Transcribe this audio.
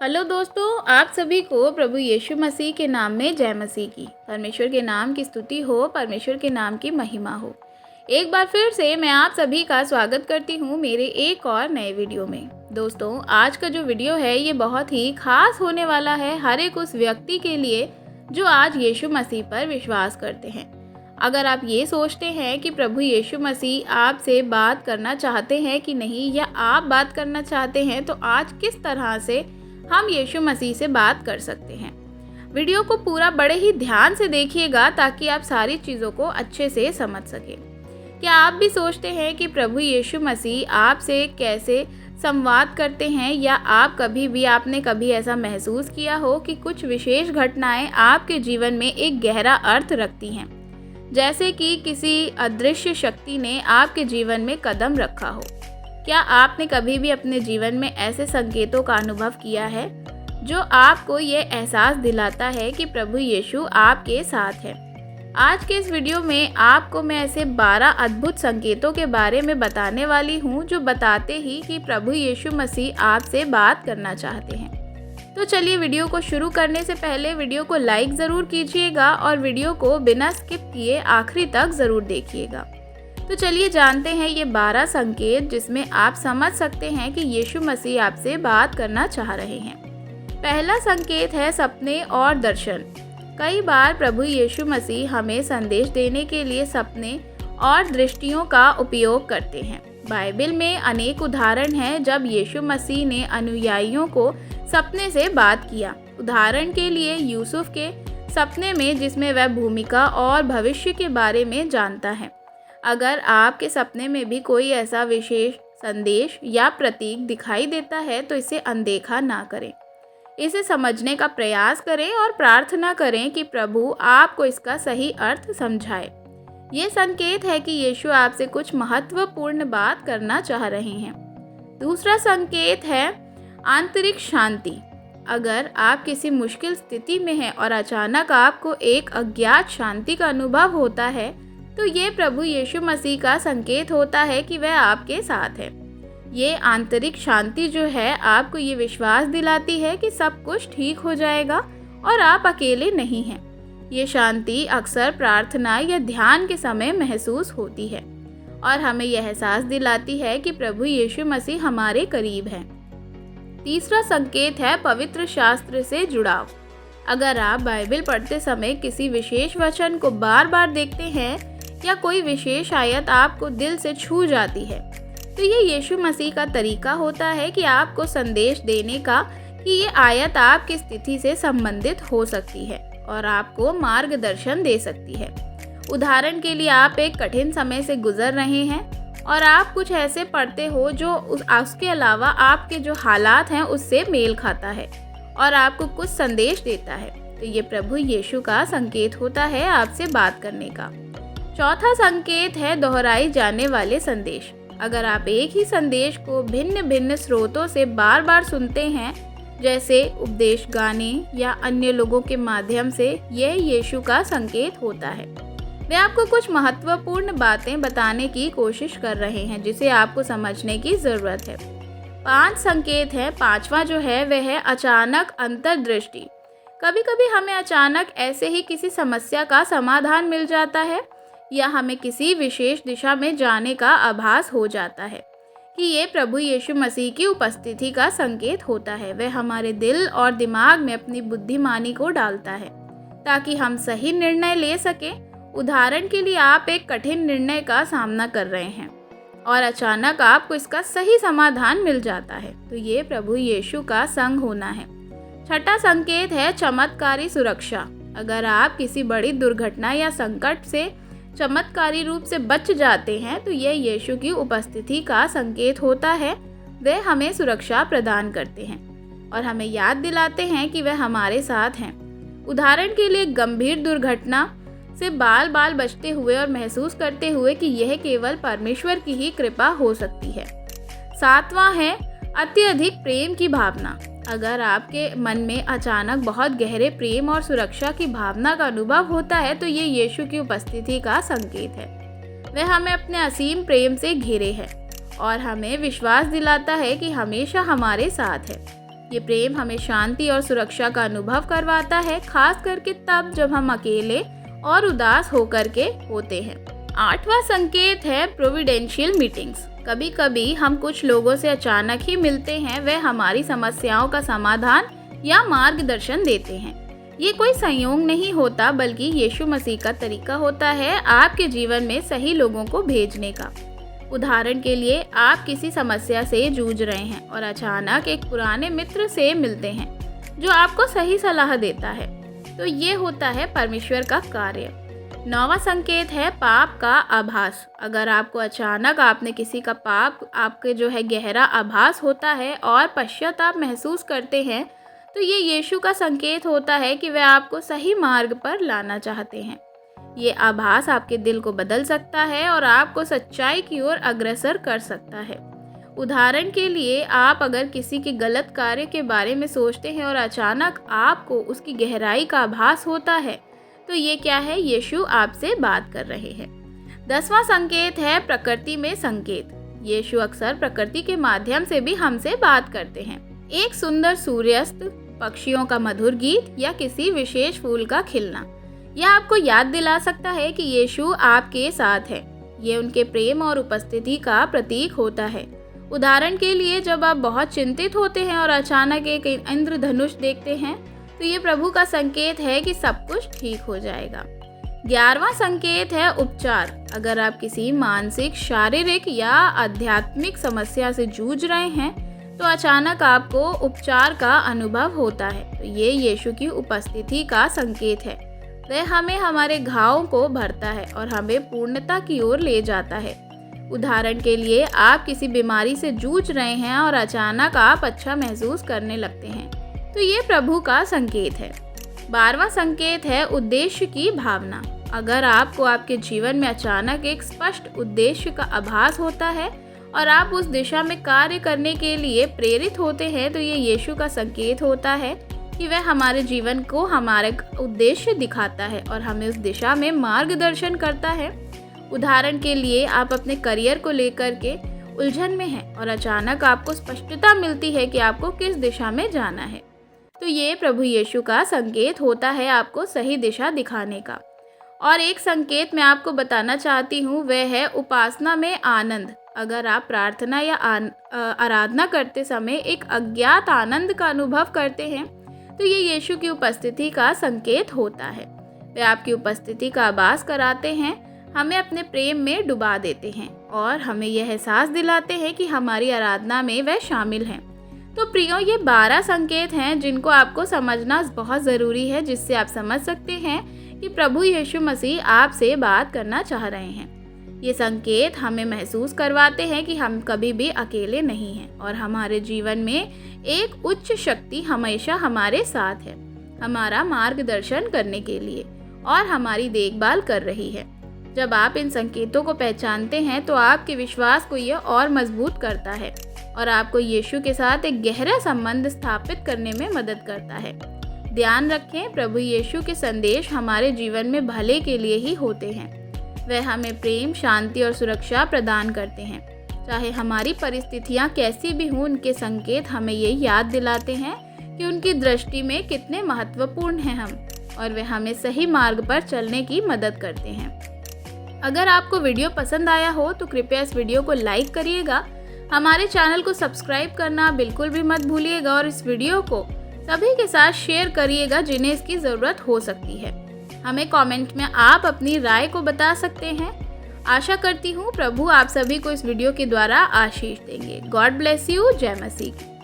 Hello दोस्तों, आप सभी को प्रभु यीशु मसीह के नाम में जय मसीह की। परमेश्वर के नाम की स्तुति हो, परमेश्वर के नाम की महिमा हो। एक बार फिर से मैं आप सभी का स्वागत करती हूँ मेरे एक और नए वीडियो में। दोस्तों, आज का जो वीडियो है ये बहुत ही खास होने वाला है हर एक उस व्यक्ति के लिए जो आज यीशु मसीह पर विश्वास करते हैं। अगर आप ये सोचते हैं कि प्रभु यीशु मसीह आपसे बात करना चाहते हैं कि नहीं, या आप बात करना चाहते हैं, तो आज किस तरह से हम यीशु मसीह से बात कर सकते हैं। वीडियो को पूरा बड़े ही ध्यान से देखिएगा ताकि आप सारी चीज़ों को अच्छे से समझ सकें। क्या आप भी सोचते हैं कि प्रभु यीशु मसीह आपसे कैसे संवाद करते हैं, या आपने कभी ऐसा महसूस किया हो कि कुछ विशेष घटनाएं आपके जीवन में एक गहरा अर्थ रखती हैं, जैसे कि किसी अदृश्य शक्ति ने आपके जीवन में कदम रखा हो। क्या आपने कभी भी अपने जीवन में ऐसे संकेतों का अनुभव किया है जो आपको ये एहसास दिलाता है कि प्रभु यीशु आपके साथ है? आज के इस वीडियो में आपको मैं ऐसे 12 अद्भुत संकेतों के बारे में बताने वाली हूँ जो बताते ही कि प्रभु यीशु मसीह आपसे बात करना चाहते हैं। तो चलिए, वीडियो को शुरू करने से पहले वीडियो को लाइक ज़रूर कीजिएगा और वीडियो को बिना स्किप किए आखिरी तक ज़रूर देखिएगा। तो चलिए जानते हैं ये 12 संकेत जिसमें आप समझ सकते हैं कि यीशु मसीह आपसे बात करना चाह रहे हैं। पहला संकेत है सपने और दर्शन। कई बार प्रभु यीशु मसीह हमें संदेश देने के लिए सपने और दृष्टियों का उपयोग करते हैं। बाइबल में अनेक उदाहरण हैं जब यीशु मसीह ने अनुयायियों को सपने से बात किया। उदाहरण के लिए यूसुफ के सपने में, जिसमें वह भूमिका और भविष्य के बारे में जानता है। अगर आपके सपने में भी कोई ऐसा विशेष संदेश या प्रतीक दिखाई देता है तो इसे अनदेखा ना करें। इसे समझने का प्रयास करें और प्रार्थना करें कि प्रभु आपको इसका सही अर्थ समझाए। ये संकेत है कि यीशु आपसे कुछ महत्वपूर्ण बात करना चाह रहे हैं। दूसरा संकेत है आंतरिक शांति। अगर आप किसी मुश्किल स्थिति में हैं और अचानक आपको एक अज्ञात शांति का अनुभव होता है, तो ये प्रभु यीशु मसीह का संकेत होता है कि वह आपके साथ है। ये आंतरिक शांति जो है आपको ये विश्वास दिलाती है कि सब कुछ ठीक हो जाएगा और आप अकेले नहीं हैं। ये शांति अक्सर प्रार्थना या ध्यान के समय महसूस होती है और हमें यह एहसास दिलाती है कि प्रभु यीशु मसीह हमारे करीब है। तीसरा संकेत है पवित्र शास्त्र से जुड़ाव। अगर आप बाइबल पढ़ते समय किसी विशेष वचन को बार बार देखते हैं या कोई विशेष आयत आपको दिल से छू जाती है, तो ये यीशु मसीह का तरीका होता है कि आपको संदेश देने का कि ये आयत आपकी स्थिति से संबंधित हो सकती है और आपको मार्गदर्शन दे सकती है। उदाहरण के लिए, आप एक कठिन समय से गुजर रहे हैं और आप कुछ ऐसे पढ़ते हो जो उसके अलावा आपके जो हालात हैं उससे मेल खाता है और आपको कुछ संदेश देता है, तो ये प्रभु यीशु का संकेत होता है आपसे बात करने का। चौथा संकेत है दोहराए जाने वाले संदेश। अगर आप एक ही संदेश को भिन्न भिन्न स्रोतों से बार बार सुनते हैं, जैसे उपदेश गाने या अन्य लोगों के माध्यम से, यह यीशु का संकेत होता है। वे आपको कुछ महत्वपूर्ण बातें बताने की कोशिश कर रहे हैं जिसे आपको समझने की ज़रूरत है। 5 संकेत है। 5वां जो है वह है अचानक अंतर्दृष्टि। कभी कभी हमें अचानक ऐसे ही किसी समस्या का समाधान मिल जाता है या हमें किसी विशेष दिशा में जाने का आभास हो जाता है कि ये प्रभु यीशु मसीह की उपस्थिति का संकेत होता है। वह हमारे दिल और दिमाग में अपनी बुद्धिमानी को डालता है ताकि हम सही निर्णय ले सकें। उदाहरण के लिए, आप एक कठिन निर्णय का सामना कर रहे हैं और अचानक आपको इसका सही समाधान मिल जाता है, तो ये प्रभु यीशु का संग होना है। छठा संकेत है चमत्कारी सुरक्षा। अगर आप किसी बड़ी दुर्घटना या संकट से चमत्कारी रूप से बच जाते हैं, तो यह यीशु की उपस्थिति का संकेत होता है। वे हमें सुरक्षा प्रदान करते हैं और हमें याद दिलाते हैं कि वह हमारे साथ हैं। उदाहरण के लिए, गंभीर दुर्घटना से बाल बाल बचते हुए और महसूस करते हुए कि यह केवल परमेश्वर की ही कृपा हो सकती है। 7वां है अत्यधिक प्रेम की भावना। अगर आपके मन में अचानक बहुत गहरे प्रेम और सुरक्षा की भावना का अनुभव होता है, तो ये यीशु की उपस्थिति का संकेत है। वह हमें अपने असीम प्रेम से घेरे है और हमें विश्वास दिलाता है कि हमेशा हमारे साथ है। ये प्रेम हमें शांति और सुरक्षा का अनुभव करवाता है, खास करके तब जब हम अकेले और उदास होकर के होते हैं। 8वां संकेत है प्रोविडेंशियल मीटिंग्स। कभी कभी हम कुछ लोगों से अचानक ही मिलते हैं, वे हमारी समस्याओं का समाधान या मार्गदर्शन देते हैं। ये कोई संयोग नहीं होता, बल्कि यीशु मसीह का तरीका होता है आपके जीवन में सही लोगों को भेजने का। उदाहरण के लिए, आप किसी समस्या से जूझ रहे हैं और अचानक एक पुराने मित्र से मिलते हैं जो आपको सही सलाह देता है, तो ये होता है परमेश्वर का कार्य। 9वां संकेत है पाप का आभास। अगर आपको अचानक आपने किसी का पाप आपके गहरा आभास होता है और पश्चाताप महसूस करते हैं, तो ये यीशु का संकेत होता है कि वे आपको सही मार्ग पर लाना चाहते हैं। ये आभास आपके दिल को बदल सकता है और आपको सच्चाई की ओर अग्रसर कर सकता है। उदाहरण के लिए, आप अगर किसी के गलत कार्य के बारे में सोचते हैं और अचानक आपको उसकी गहराई का आभास होता है, तो ये क्या है? यीशु आपसे बात कर रहे हैं। 10वां संकेत है प्रकृति में संकेत। यीशु अक्सर प्रकृति के माध्यम से भी हमसे बात करते हैं। एक सुंदर सूर्यास्त, पक्षियों का मधुर गीत या किसी विशेष फूल का खिलना, यह आपको याद दिला सकता है कि यीशु आपके साथ है। ये उनके प्रेम और उपस्थिति का प्रतीक होता है। उदाहरण के लिए, जब आप बहुत चिंतित होते हैं और अचानक एक इंद्रधनुष देखते हैं, तो ये प्रभु का संकेत है कि सब कुछ ठीक हो जाएगा। 11वां संकेत है उपचार। अगर आप किसी मानसिक, शारीरिक या आध्यात्मिक समस्या से जूझ रहे हैं, तो अचानक आपको उपचार का अनुभव होता है, तो ये यीशु की उपस्थिति का संकेत है। वह हमें हमारे घावों को भरता है और हमें पूर्णता की ओर ले जाता है। उदाहरण के लिए, आप किसी बीमारी से जूझ रहे हैं और अचानक आप अच्छा महसूस करने लगते हैं, तो ये प्रभु का संकेत है। 12वां संकेत है उद्देश्य की भावना। अगर आपको आपके जीवन में अचानक एक स्पष्ट उद्देश्य का आभास होता है और आप उस दिशा में कार्य करने के लिए प्रेरित होते हैं, तो ये यीशु का संकेत होता है कि वह हमारे जीवन को हमारे उद्देश्य दिखाता है और हमें उस दिशा में मार्गदर्शन करता है। उदाहरण के लिए, आप अपने करियर को लेकर के उलझन में हैं और अचानक आपको स्पष्टता मिलती है कि आपको किस दिशा में जाना है, तो ये प्रभु यीशु का संकेत होता है आपको सही दिशा दिखाने का। और एक संकेत मैं आपको बताना चाहती हूँ, वह है उपासना में आनंद। अगर आप प्रार्थना या आराधना करते समय एक अज्ञात आनंद का अनुभव करते हैं, तो ये यीशु की उपस्थिति का संकेत होता है। वे आपकी उपस्थिति का आभास कराते हैं, हमें अपने प्रेम में डुबा देते हैं और हमें यह एहसास दिलाते हैं कि हमारी आराधना में वह शामिल हैं। तो प्रियो, ये 12 संकेत हैं जिनको आपको समझना बहुत ज़रूरी है, जिससे आप समझ सकते हैं कि प्रभु यीशु मसीह आपसे बात करना चाह रहे हैं। ये संकेत हमें महसूस करवाते हैं कि हम कभी भी अकेले नहीं हैं और हमारे जीवन में एक उच्च शक्ति हमेशा हमारे साथ है, हमारा मार्गदर्शन करने के लिए और हमारी देखभाल कर रही है। जब आप इन संकेतों को पहचानते हैं, तो आपके विश्वास को यह और मजबूत करता है और आपको यीशु के साथ एक गहरा संबंध स्थापित करने में मदद करता है। ध्यान रखें, प्रभु यीशु के संदेश हमारे जीवन में भले के लिए ही होते हैं। वह हमें प्रेम, शांति और सुरक्षा प्रदान करते हैं। चाहे हमारी परिस्थितियाँ कैसी भी हों, उनके संकेत हमें ये याद दिलाते हैं कि उनकी दृष्टि में कितने महत्वपूर्ण हैं हम, और वे हमें सही मार्ग पर चलने की मदद करते हैं। अगर आपको वीडियो पसंद आया हो तो कृपया इस वीडियो को लाइक करिएगा, हमारे चैनल को सब्सक्राइब करना बिल्कुल भी मत भूलिएगा और इस वीडियो को सभी के साथ शेयर करिएगा जिन्हें इसकी ज़रूरत हो सकती है। हमें कमेंट में आप अपनी राय को बता सकते हैं। आशा करती हूँ प्रभु आप सभी को इस वीडियो के द्वारा आशीष देंगे। God bless you. जय मसीह।